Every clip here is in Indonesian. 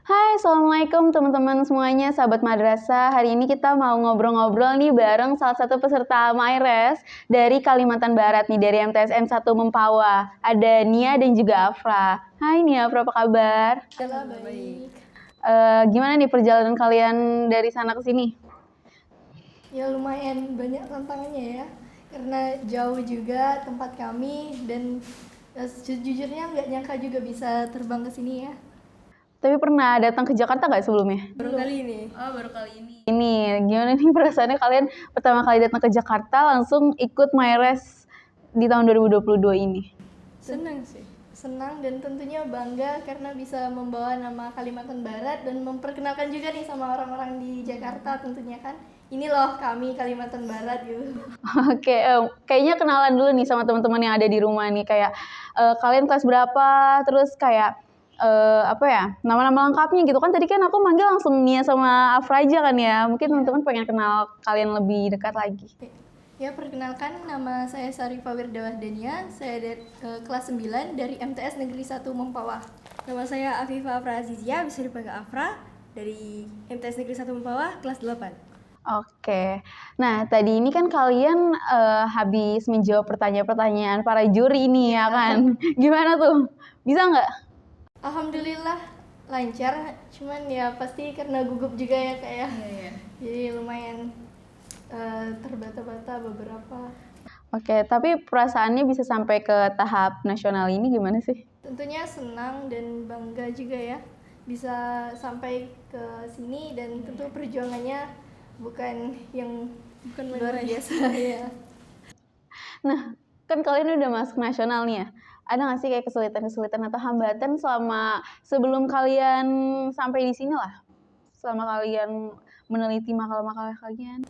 Hai, Assalamualaikum teman-teman semuanya, sahabat madrasah. Hari ini kita mau ngobrol-ngobrol nih bareng salah satu peserta MyRes dari Kalimantan Barat nih, dari MTSN 1 Mempawah. Ada Nia dan juga Afra. Hai Nia, Afra, apa kabar? Alhamdulillah baik. Gimana nih perjalanan kalian dari sana ke sini? Ya lumayan banyak tantangannya ya, karena jauh juga tempat kami dan sejujurnya nggak nyangka juga bisa terbang ke sini ya. Tapi pernah datang ke Jakarta nggak sebelumnya? Baru kali ini. Oh, baru kali ini. Ini, gimana nih perasaannya kalian pertama kali datang ke Jakarta langsung ikut MyRes di tahun 2022 ini? Senang sih. Senang dan tentunya bangga karena bisa membawa nama Kalimantan Barat dan memperkenalkan juga nih sama orang-orang di Jakarta tentunya kan. Ini loh kami Kalimantan Barat gitu. Oke, kayaknya kenalan dulu nih sama teman-teman yang ada di rumah nih. Kayak kalian kelas berapa, terus kayak apa ya, nama-nama lengkapnya gitu kan. Tadi kan aku manggil langsung Nia sama Afra aja kan ya. Mungkin teman-teman pengen kenal kalian lebih dekat lagi. Ya, perkenalkan nama saya Sarifah Wirdawahdania, saya dari kelas 9 dari MTS Negeri 1 Mempawah. Nama saya Afifah Afra Azizia, bisa dipanggil Afra, dari MTS Negeri 1 Mempawah, kelas 8. Oke, nah tadi ini kan kalian habis menjawab pertanyaan-pertanyaan para juri ini ya kan. Gimana tuh? Bisa nggak? Alhamdulillah lancar, cuman ya pasti karena gugup juga ya Kak ya. Iya. Jadi lumayan terbata-bata beberapa. Oke, tapi perasaannya bisa sampai ke tahap nasional ini gimana sih? Tentunya senang dan bangga juga ya bisa sampai ke sini dan tentu perjuangannya bukan luar biasa ya. Nah, kan kalian udah masuk nasional nih ya. Ada nggak sih kayak kesulitan-kesulitan atau hambatan selama sebelum kalian sampai di sini lah? Selama kalian meneliti makalah-makalah kalian?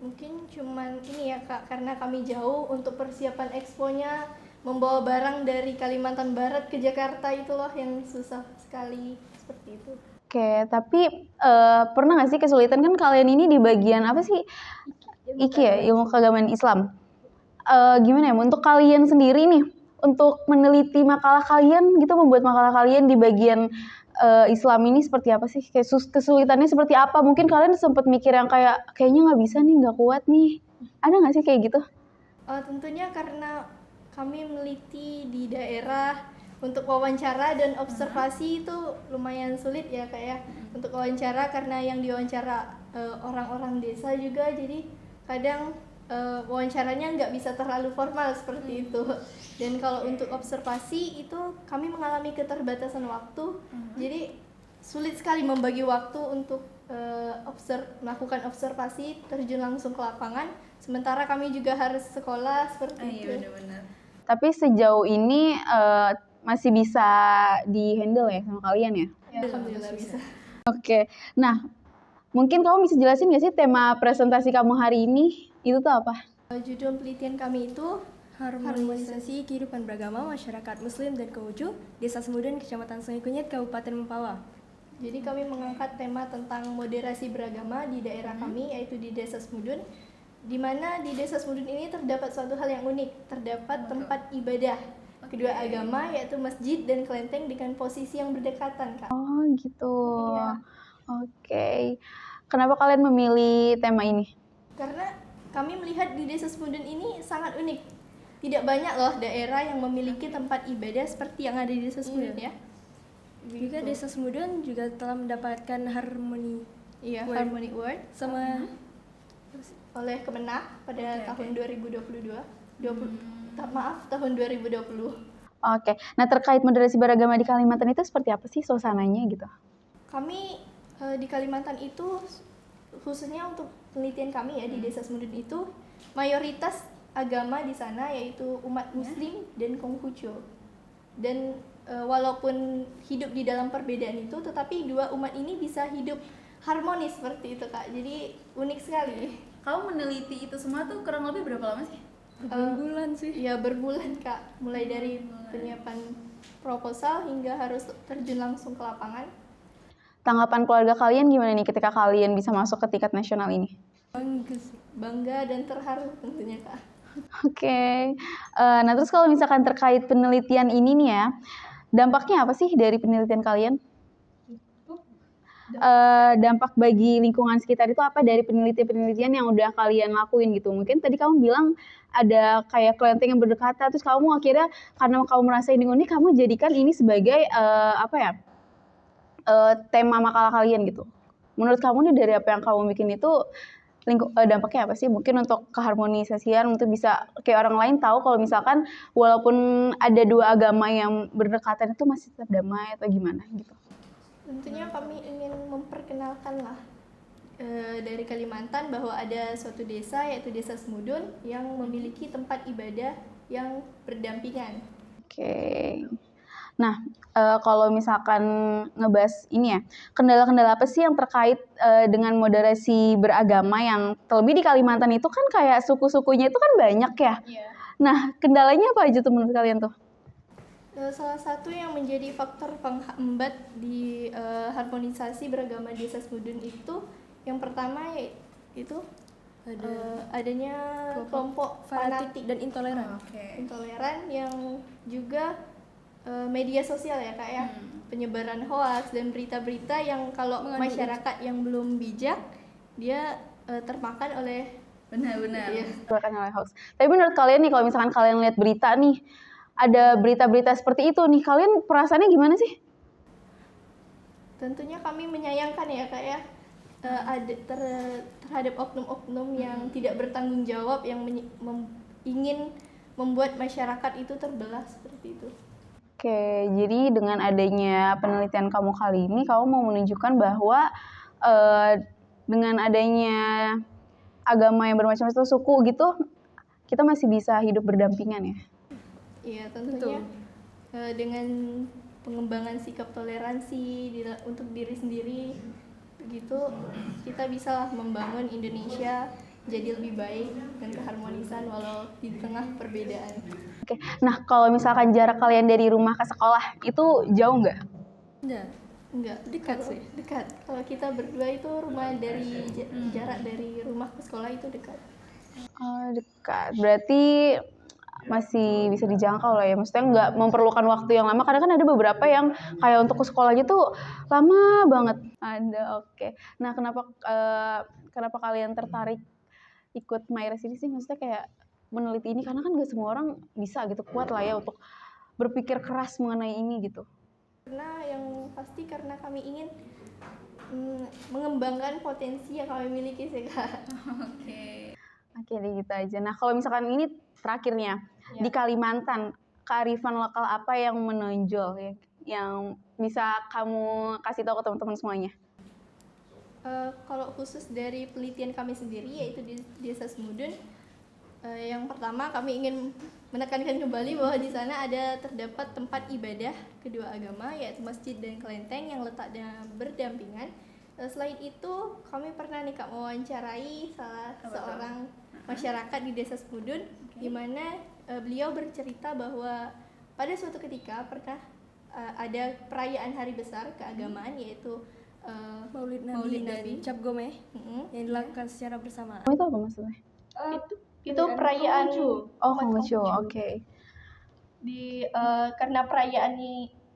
Mungkin cuman ini ya Kak, karena kami jauh untuk persiapan exponya, membawa barang dari Kalimantan Barat ke Jakarta itu loh yang susah sekali seperti itu. Oke, tapi pernah nggak sih kesulitan, kan kalian ini di bagian apa sih? IKI ya, ilmu keagamaan Islam. Gimana ya, untuk kalian sendiri nih, untuk meneliti makalah kalian gitu, membuat makalah kalian di bagian Islam ini seperti apa sih? Kayak kesulitannya seperti apa? Mungkin kalian sempat mikir yang kayaknya nggak bisa nih, nggak kuat nih. Ada nggak sih kayak gitu? Tentunya karena kami meneliti di daerah, untuk wawancara dan observasi itu lumayan sulit ya Kak ya. Untuk wawancara karena yang diwawancara orang-orang desa juga, jadi kadang wawancaranya nggak bisa terlalu formal seperti itu. Dan kalau untuk observasi itu kami mengalami keterbatasan waktu, jadi sulit sekali membagi waktu untuk melakukan observasi, terjun langsung ke lapangan, sementara kami juga harus sekolah seperti itu. Iya, benar-benar. Tapi sejauh ini masih bisa di-handle ya sama kalian ya? Ya, alhamdulillah bisa. Oke, nah mungkin kamu bisa jelasin nggak sih tema presentasi kamu hari ini itu tuh apa? Judul penelitian kami itu Harmonisasi kehidupan beragama masyarakat Muslim dan Konghucu, Desa Semudun, Kecamatan Sungai Kunyit, Kabupaten Mempawah. Jadi kami mengangkat tema tentang moderasi beragama di daerah kami, yaitu di Desa Semudun, di mana di Desa Semudun ini terdapat suatu hal yang unik, terdapat tempat ibadah kedua agama, yaitu masjid dan kelenteng dengan posisi yang berdekatan, Kak. Oh gitu. Iya. Oke. Kenapa kalian memilih tema ini? Karena kami melihat di Desa Semudun ini sangat unik. Tidak banyak loh daerah yang memiliki tempat ibadah seperti yang ada di Desa Semudun ya. Juga Desa Semudun juga telah mendapatkan Harmony Iya, Award. Harmony Award sama oleh Kemenag pada tahun 2022. Tahun 2020. Oke. Nah, terkait moderasi beragama di Kalimantan itu seperti apa sih suasananya gitu? Kami di Kalimantan itu, khususnya untuk penelitian kami ya di Desa Semudun itu, mayoritas agama di sana yaitu umat Muslim dan Konghucu. Dan walaupun hidup di dalam perbedaan itu, tetapi dua umat ini bisa hidup harmonis seperti itu Kak. Jadi unik sekali. Kamu meneliti itu semua tuh kurang lebih berapa lama sih? berbulan sih. Ya berbulan Kak, mulai dari penyiapan proposal hingga harus terjun langsung ke lapangan. Tanggapan keluarga kalian gimana nih ketika kalian bisa masuk ke tingkat nasional ini? Bangga dan terharu tentunya Kak. Oke. Nah terus kalau misalkan terkait penelitian ini nih ya, dampaknya apa sih dari penelitian kalian? Dampak bagi lingkungan sekitar itu apa dari penelitian yang udah kalian lakuin gitu? Mungkin tadi kamu bilang ada kayak kelenteng yang berdekatan, terus kamu akhirnya karena kamu merasa ini unik, kamu jadikan ini sebagai tema makalah kalian gitu. Menurut kamu nih dari apa yang kamu bikin itu dampaknya apa sih? Mungkin untuk keharmonisasian, untuk bisa kayak orang lain tahu kalau misalkan walaupun ada dua agama yang berdekatan itu masih tetap damai atau gimana gitu. Tentunya kami ingin memperkenalkan lah dari Kalimantan bahwa ada suatu desa yaitu Desa Semudun yang memiliki tempat ibadah yang berdampingan. Oke. Nah, kalau misalkan ngebahas ini ya, kendala-kendala apa sih yang terkait dengan moderasi beragama yang terlebih di Kalimantan itu kan kayak suku-sukunya itu kan banyak ya. Iya. Nah, kendalanya apa aja tuh menurut kalian tuh? Salah satu yang menjadi faktor penghambat di harmonisasi beragama Desa Semudun itu yang pertama yaitu adanya kelompok fanatik dan intoleran. intoleran yang juga media sosial ya Kak ya, penyebaran hoaks dan berita-berita yang kalau masyarakat yang belum bijak dia termakan oleh Benar-benar. ya, Silakan oleh hoax. Tapi menurut kalian nih, kalau misalkan kalian lihat berita nih, ada berita-berita seperti itu nih, kalian perasaannya gimana sih? tentunya kami menyayangkan ya Kak ya, terhadap oknum-oknum yang tidak bertanggung jawab yang ingin membuat masyarakat itu terbelah seperti itu. Oke, jadi dengan adanya penelitian kamu kali ini, kamu mau menunjukkan bahwa dengan adanya agama yang bermacam-macam suku gitu, kita masih bisa hidup berdampingan ya? Iya, tentunya dengan pengembangan sikap toleransi untuk diri sendiri, begitu kita bisa membangun Indonesia jadi lebih baik dan keharmonisan walau di tengah perbedaan. Oke, nah kalau misalkan jarak kalian dari rumah ke sekolah itu jauh nggak? Enggak, dekat sih, dekat. Kalau kita berdua itu rumah dari jarak dari rumah ke sekolah itu dekat. Oh, dekat. Berarti masih bisa dijangkau lah ya. Maksudnya nggak memerlukan waktu yang lama. Karena kan ada beberapa yang kayak untuk ke sekolahnya tuh lama banget. Ada, oke. Nah, kenapa kalian tertarik ikut Myres ini sih? Maksudnya kayak meneliti ini karena kan nggak semua orang bisa gitu kuat lah ya untuk berpikir keras mengenai ini gitu. Karena yang pasti karena kami ingin mengembangkan potensi yang kami miliki sih Kak. Oke deh gitu aja. Nah kalau misalkan ini terakhirnya di Kalimantan, kearifan lokal apa yang menonjol ya, yang bisa kamu kasih tahu ke teman-teman semuanya? Kalau khusus dari penelitian kami sendiri yaitu di Desa Semudun, yang pertama kami ingin menekankan kembali bahwa di sana terdapat tempat ibadah kedua agama yaitu masjid dan kelenteng yang letaknya berdampingan. Selain itu kami pernah nih Kak mewawancarai salah seorang masyarakat di Desa Semudun, di mana beliau bercerita bahwa pada suatu ketika pernah ada perayaan hari besar keagamaan yaitu Maulid Nabi dan Cap Gomeh yang dilakukan secara bersamaan. Itu apa maksudnya? itu perayaan Konghucu, oke. Karena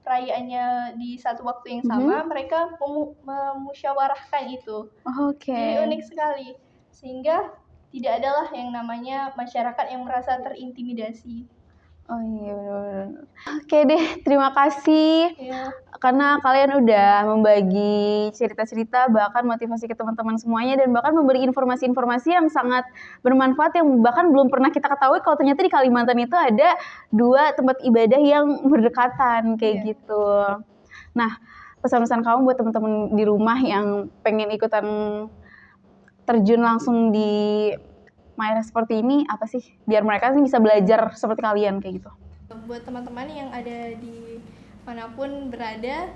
perayaannya di satu waktu yang sama, mereka memusyawarahkan itu. Oke. Jadi unik sekali, sehingga tidak adalah yang namanya masyarakat yang merasa terintimidasi. Oh iya benar-benar. Oke deh, terima kasih karena kalian udah membagi cerita-cerita, bahkan motivasi ke teman-teman semuanya, dan bahkan memberi informasi-informasi yang sangat bermanfaat yang bahkan belum pernah kita ketahui kalau ternyata di Kalimantan itu ada dua tempat ibadah yang berdekatan kayak gitu. Nah, pesan-pesan kamu buat teman-teman di rumah yang pengen ikutan terjun langsung di Myres seperti ini apa sih? Biar mereka bisa belajar seperti kalian kayak gitu. Buat teman-teman yang ada di manapun berada,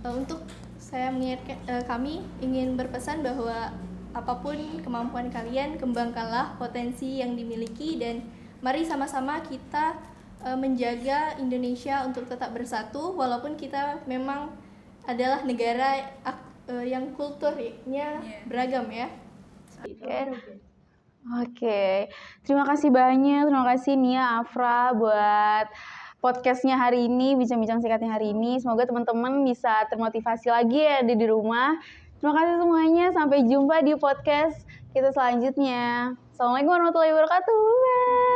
untuk saya mengingatkan, kami ingin berpesan bahwa apapun kemampuan kalian, kembangkanlah potensi yang dimiliki dan mari sama-sama kita menjaga Indonesia untuk tetap bersatu walaupun kita memang adalah negara yang kulturnya beragam ya. Oke, terima kasih banyak, terima kasih Nia, Afra buat podcastnya hari ini, bincang-bincang singkatnya hari ini. Semoga teman-teman bisa termotivasi lagi ya di rumah. Terima kasih semuanya. Sampai jumpa di podcast kita selanjutnya. Assalamualaikum warahmatullahi wabarakatuh. Bye.